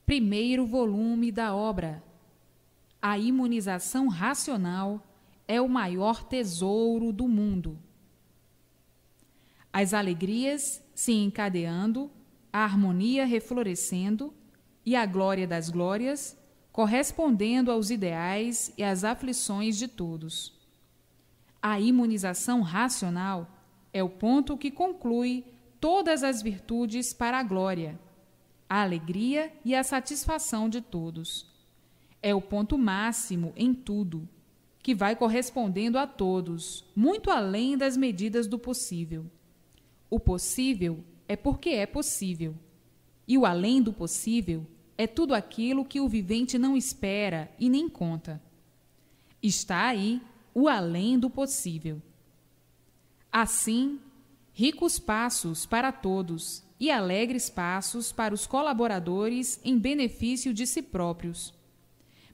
primeiro volume da obra. A imunização racional é o maior tesouro do mundo. As alegrias se encadeando, a harmonia reflorescendo e a glória das glórias correspondendo aos ideais e às aflições de todos. A imunização racional é o ponto que conclui todas as virtudes para a glória, a alegria e a satisfação de todos. É o ponto máximo em tudo, que vai correspondendo a todos, muito além das medidas do possível. O possível é porque é possível, e o além do possível é tudo aquilo que o vivente não espera e nem conta. Está aí o além do possível. Assim, ricos passos para todos e alegres passos para os colaboradores em benefício de si próprios.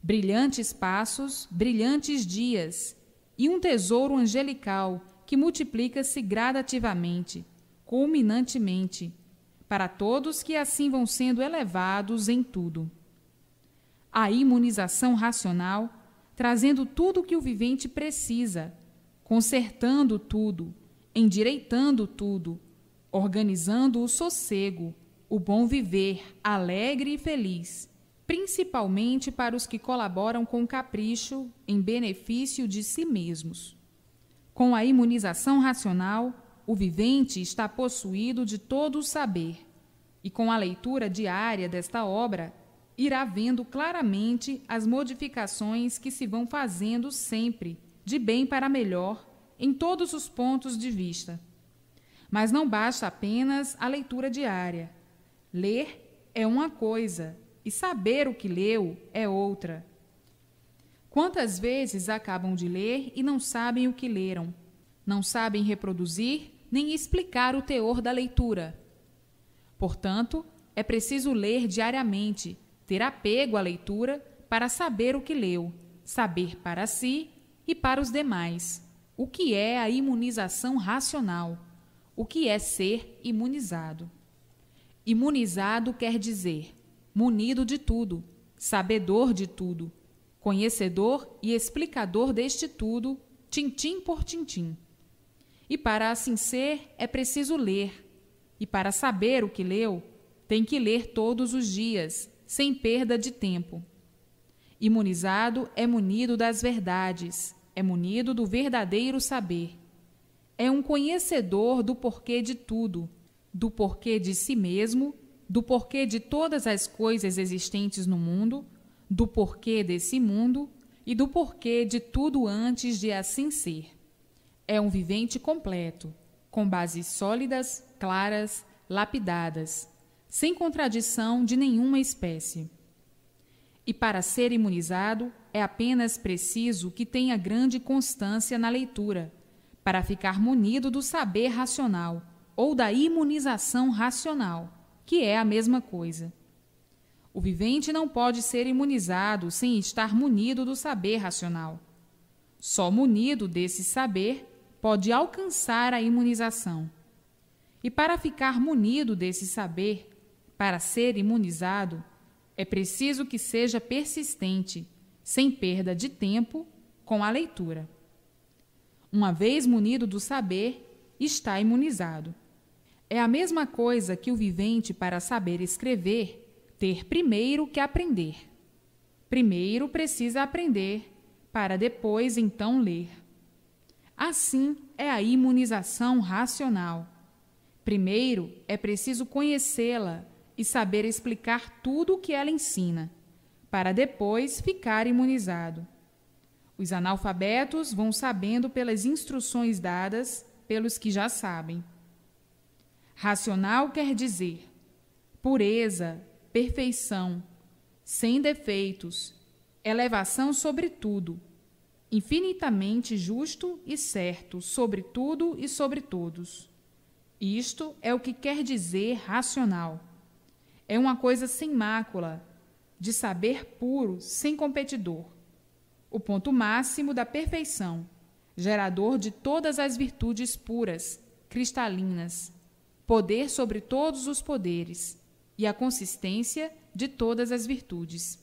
Brilhantes passos, brilhantes dias, e um tesouro angelical que multiplica-se gradativamente, culminantemente, para todos que assim vão sendo elevados em tudo. A imunização racional, trazendo tudo o que o vivente precisa, consertando tudo, endireitando tudo, organizando o sossego, o bom viver, alegre e feliz, principalmente para os que colaboram com capricho em benefício de si mesmos. Com a imunização racional, o vivente está possuído de todo o saber, e com a leitura diária desta obra, irá vendo claramente as modificações que se vão fazendo sempre, de bem para melhor, em todos os pontos de vista. Mas não basta apenas a leitura diária. Ler é uma coisa, e saber o que leu é outra. Quantas vezes acabam de ler e não sabem o que leram? Não sabem reproduzir nem explicar o teor da leitura. Portanto, é preciso ler diariamente, ter apego à leitura para saber o que leu, saber para si e para os demais o que é a imunização racional, o que é ser imunizado. Imunizado quer dizer munido de tudo, sabedor de tudo, conhecedor e explicador deste tudo, tintim por tintim. E para assim ser, é preciso ler. E para saber o que leu, tem que ler todos os dias, sem perda de tempo. Imunizado é munido das verdades, é munido do verdadeiro saber. É um conhecedor do porquê de tudo, do porquê de si mesmo, do porquê de todas as coisas existentes no mundo, do porquê desse mundo e do porquê de tudo antes de assim ser. É um vivente completo, com bases sólidas, claras, lapidadas, sem contradição de nenhuma espécie. E para ser imunizado, é apenas preciso que tenha grande constância na leitura, para ficar munido do saber racional, ou da imunização racional, que é a mesma coisa. O vivente não pode ser imunizado sem estar munido do saber racional. Só munido desse saber pode alcançar a imunização. E para ficar munido desse saber, para ser imunizado, é preciso que seja persistente, sem perda de tempo, com a leitura. Uma vez munido do saber, está imunizado. É a mesma coisa que o vivente, para saber escrever, ter primeiro que aprender. Primeiro precisa aprender, para depois então ler. Assim é a imunização racional. Primeiro é preciso conhecê-la e saber explicar tudo o que ela ensina, para depois ficar imunizado. Os analfabetos vão sabendo pelas instruções dadas pelos que já sabem. Racional quer dizer pureza, perfeição, sem defeitos, elevação sobre tudo, infinitamente justo e certo sobre tudo e sobre todos. Isto é o que quer dizer racional. É uma coisa sem mácula, de saber puro, sem competidor. O ponto máximo da perfeição, gerador de todas as virtudes puras, cristalinas, poder sobre todos os poderes, e a consistência de todas as virtudes.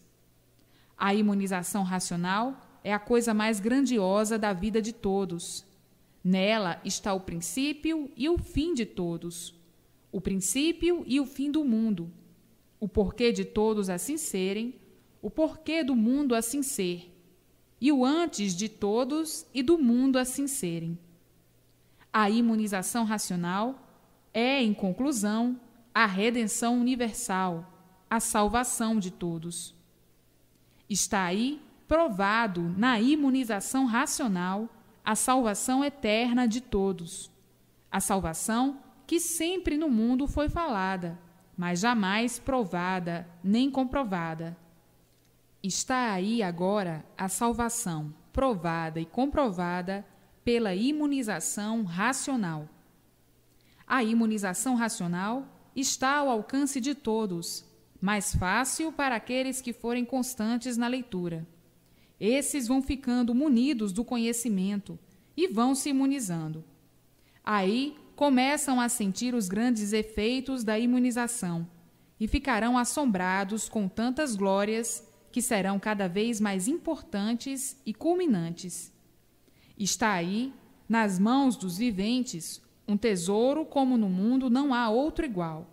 A imunização racional é a coisa mais grandiosa da vida de todos. Nela está o princípio e o fim de todos, o princípio e o fim do mundo, o porquê de todos assim serem, o porquê do mundo assim ser, e o antes de todos e do mundo assim serem. A imunização racional é, em conclusão, a redenção universal, a salvação de todos. Está aí provado na imunização racional a salvação eterna de todos, a salvação que sempre no mundo foi falada, mas jamais provada nem comprovada. Está aí agora a salvação provada e comprovada pela imunização racional. A imunização racional está ao alcance de todos, mais fácil para aqueles que forem constantes na leitura. Esses vão ficando munidos do conhecimento e vão se imunizando. Aí começam a sentir os grandes efeitos da imunização e ficarão assombrados com tantas glórias que serão cada vez mais importantes e culminantes. Está aí, nas mãos dos viventes, um tesouro como no mundo não há outro igual.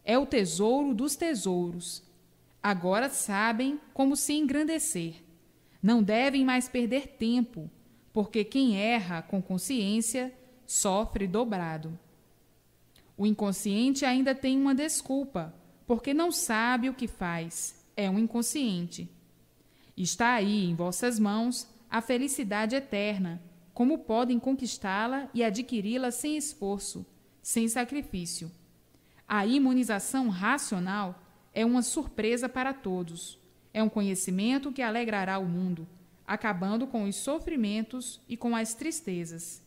É o tesouro dos tesouros. Agora sabem como se engrandecer. Não devem mais perder tempo, porque quem erra com consciência sofre dobrado. O inconsciente ainda tem uma desculpa, porque não sabe o que faz. É um inconsciente. Está aí em vossas mãos a felicidade eterna, como podem conquistá-la e adquiri-la sem esforço, sem sacrifício. A imunização racional é uma surpresa para todos. É um conhecimento que alegrará o mundo, acabando com os sofrimentos e com as tristezas.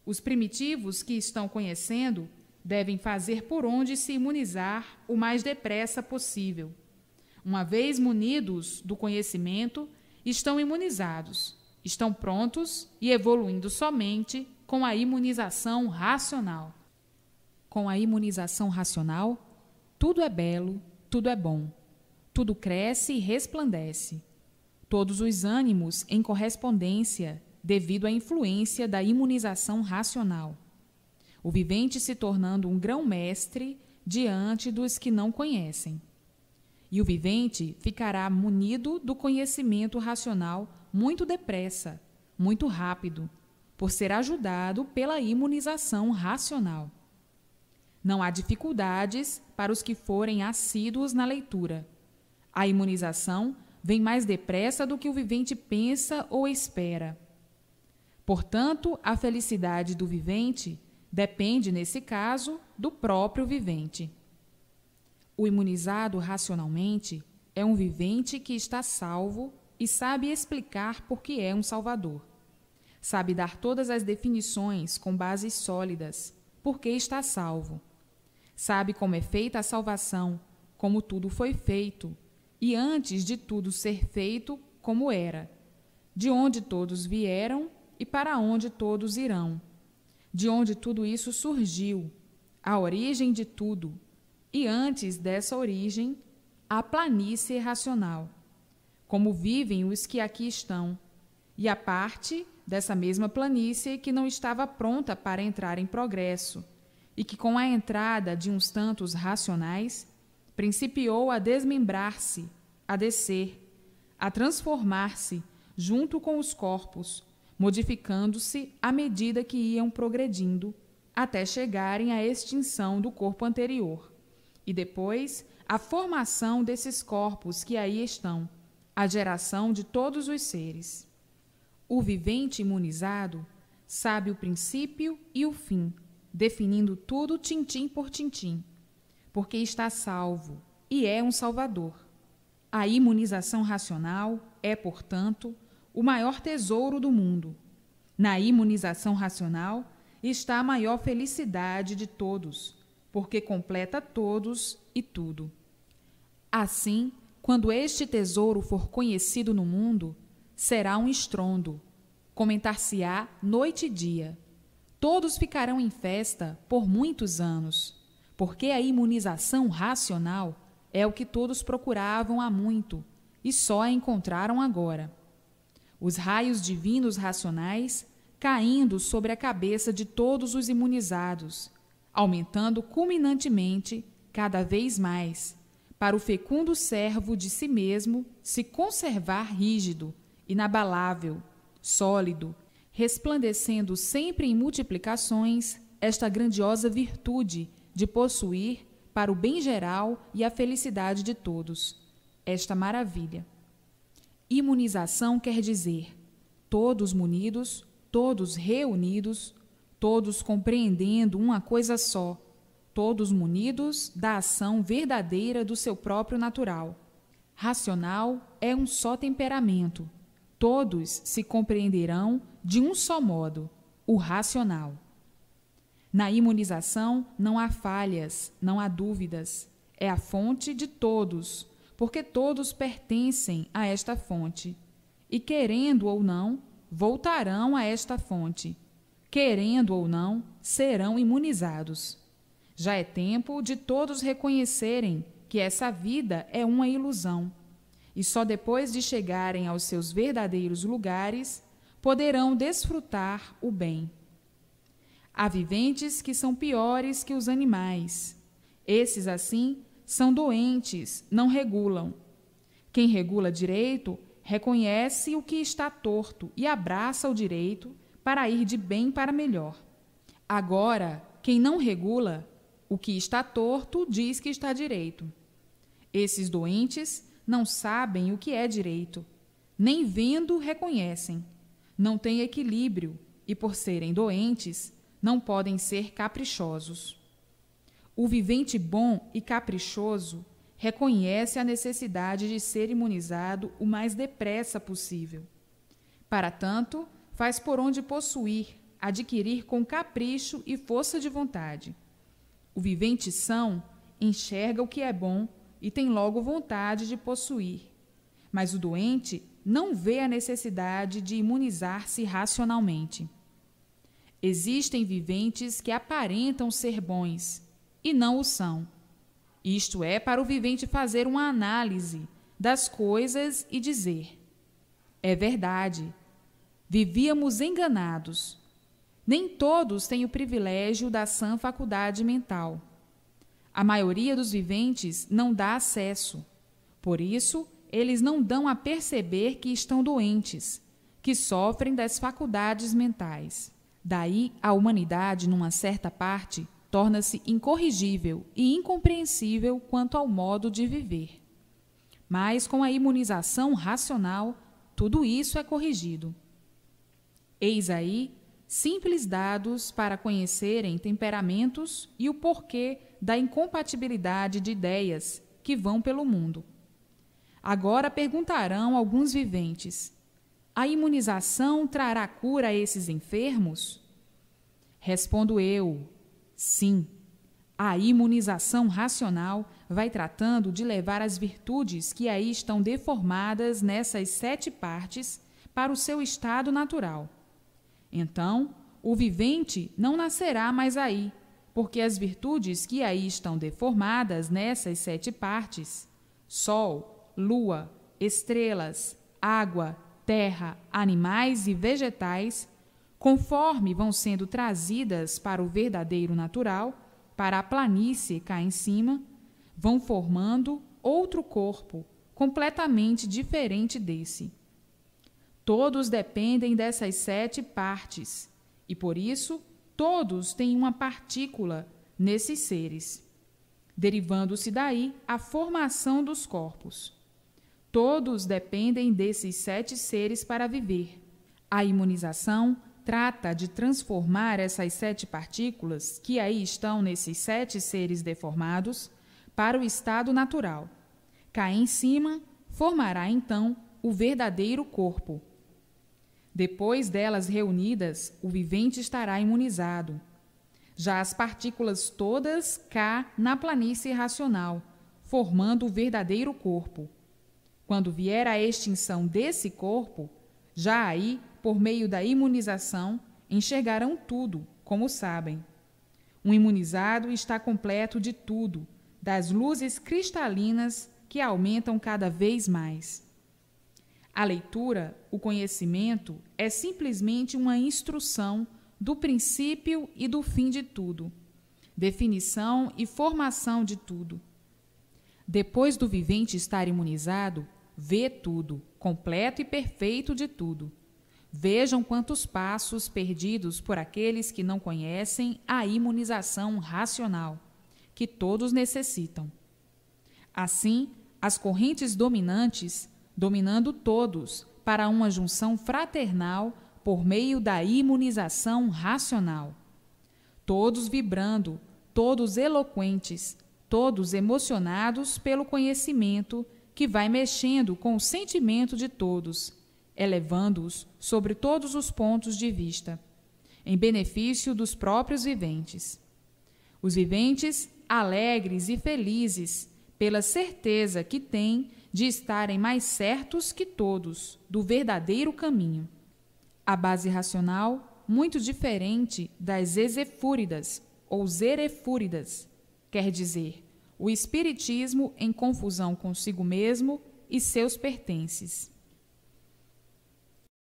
Os primitivos que estão conhecendo devem fazer por onde se imunizar o mais depressa possível. Uma vez munidos do conhecimento, estão imunizados, estão prontos e evoluindo somente com a imunização racional. Com a imunização racional, tudo é belo, tudo é bom, tudo cresce e resplandece. Todos os ânimos em correspondência devido à influência da imunização racional. O vivente se tornando um grão-mestre diante dos que não conhecem. E o vivente ficará munido do conhecimento racional muito depressa, muito rápido, por ser ajudado pela imunização racional. Não há dificuldades para os que forem assíduos na leitura. A imunização vem mais depressa do que o vivente pensa ou espera. Portanto, a felicidade do vivente depende, nesse caso, do próprio vivente. O imunizado racionalmente é um vivente que está salvo e sabe explicar por que é um salvador. Sabe dar todas as definições com bases sólidas, por que está salvo. Sabe como é feita a salvação, como tudo foi feito, e antes de tudo ser feito, como era, de onde todos vieram e para onde todos irão, de onde tudo isso surgiu, a origem de tudo, e antes dessa origem, a planície racional, como vivem os que aqui estão, e a parte dessa mesma planície que não estava pronta para entrar em progresso, e que com a entrada de uns tantos racionais, principiou a desmembrar-se, a descer, a transformar-se junto com os corpos, modificando-se à medida que iam progredindo, até chegarem à extinção do corpo anterior, e depois a formação desses corpos que aí estão, a geração de todos os seres. O vivente imunizado sabe o princípio e o fim, definindo tudo tintim por tintim, porque está salvo e é um salvador. A imunização racional é, portanto, o maior tesouro do mundo. Na imunização racional está a maior felicidade de todos, porque completa todos e tudo. Assim, quando este tesouro for conhecido no mundo, será um estrondo, comentar-se-á noite e dia. Todos ficarão em festa por muitos anos, porque a imunização racional é o que todos procuravam há muito e só a encontraram agora. Os raios divinos racionais caindo sobre a cabeça de todos os imunizados, aumentando culminantemente, cada vez mais, para o fecundo servo de si mesmo se conservar rígido, inabalável, sólido, resplandecendo sempre em multiplicações esta grandiosa virtude de possuir, para o bem geral e a felicidade de todos, esta maravilha. Imunização quer dizer todos munidos, todos reunidos, todos compreendendo uma coisa só, todos munidos da ação verdadeira do seu próprio natural. Racional é um só temperamento. Todos se compreenderão de um só modo, o racional. Na imunização não há falhas, não há dúvidas. É a fonte de todos, porque todos pertencem a esta fonte. E, querendo ou não, voltarão a esta fonte. Querendo ou não, serão imunizados. Já é tempo de todos reconhecerem que essa vida é uma ilusão. E só depois de chegarem aos seus verdadeiros lugares, poderão desfrutar o bem. Há viventes que são piores que os animais. Esses, assim, são doentes, não regulam. Quem regula direito reconhece o que está torto e abraça o direito para ir de bem para melhor. Agora, quem não regula o que está torto diz que está direito. Esses doentes não sabem o que é direito, nem vendo reconhecem. Não têm equilíbrio e, por serem doentes, não podem ser caprichosos. O vivente bom e caprichoso reconhece a necessidade de ser imunizado o mais depressa possível. Para tanto, faz por onde possuir, adquirir com capricho e força de vontade. O vivente são enxerga o que é bom e tem logo vontade de possuir. Mas o doente não vê a necessidade de imunizar-se racionalmente. Existem viventes que aparentam ser bons e não o são. Isto é para o vivente fazer uma análise das coisas e dizer: é verdade, vivíamos enganados. Nem todos têm o privilégio da sã faculdade mental. A maioria dos viventes não dá acesso. Por isso, eles não dão a perceber que estão doentes, que sofrem das faculdades mentais. Daí, a humanidade, numa certa parte, torna-se incorrigível e incompreensível quanto ao modo de viver. Mas, com a imunização racional, tudo isso é corrigido. Eis aí simples dados para conhecerem temperamentos e o porquê da incompatibilidade de ideias que vão pelo mundo. Agora perguntarão alguns viventes: a imunização trará cura a esses enfermos? Respondo eu: sim. A imunização racional vai tratando de levar as virtudes que aí estão deformadas nessas 7 partes para o seu estado natural. Então, o vivente não nascerá mais aí, porque as virtudes que aí estão deformadas nessas 7 partes, sol, lua, estrelas, água, terra, animais e vegetais, conforme vão sendo trazidas para o verdadeiro natural, para a planície cá em cima, vão formando outro corpo, completamente diferente desse. Todos dependem dessas 7 partes, e por isso todos têm uma partícula nesses seres, derivando-se daí a formação dos corpos. Todos dependem desses 7 seres para viver. A imunização trata de transformar essas 7 partículas, que aí estão nesses 7 seres deformados, para o estado natural. Cá em cima, formará então o verdadeiro corpo. Depois delas reunidas, o vivente estará imunizado. Já as partículas todas cá na planície racional, formando o verdadeiro corpo. Quando vier a extinção desse corpo, já aí, por meio da imunização, enxergarão tudo, como sabem. Um imunizado está completo de tudo, das luzes cristalinas que aumentam cada vez mais. A leitura, o conhecimento, é simplesmente uma instrução do princípio e do fim de tudo, definição e formação de tudo. Depois do vivente estar imunizado, vê tudo, completo e perfeito de tudo. Vejam quantos passos perdidos por aqueles que não conhecem a imunização racional, que todos necessitam. Assim, as correntes dominantes, dominando todos para uma junção fraternal por meio da imunização racional. Todos vibrando, todos eloquentes, todos emocionados pelo conhecimento que vai mexendo com o sentimento de todos, elevando-os sobre todos os pontos de vista, em benefício dos próprios viventes. Os viventes, alegres e felizes, pela certeza que têm de estarem mais certos que todos do verdadeiro caminho. A base racional, muito diferente das exefúridas ou zerefúridas, quer dizer, o espiritismo em confusão consigo mesmo e seus pertences.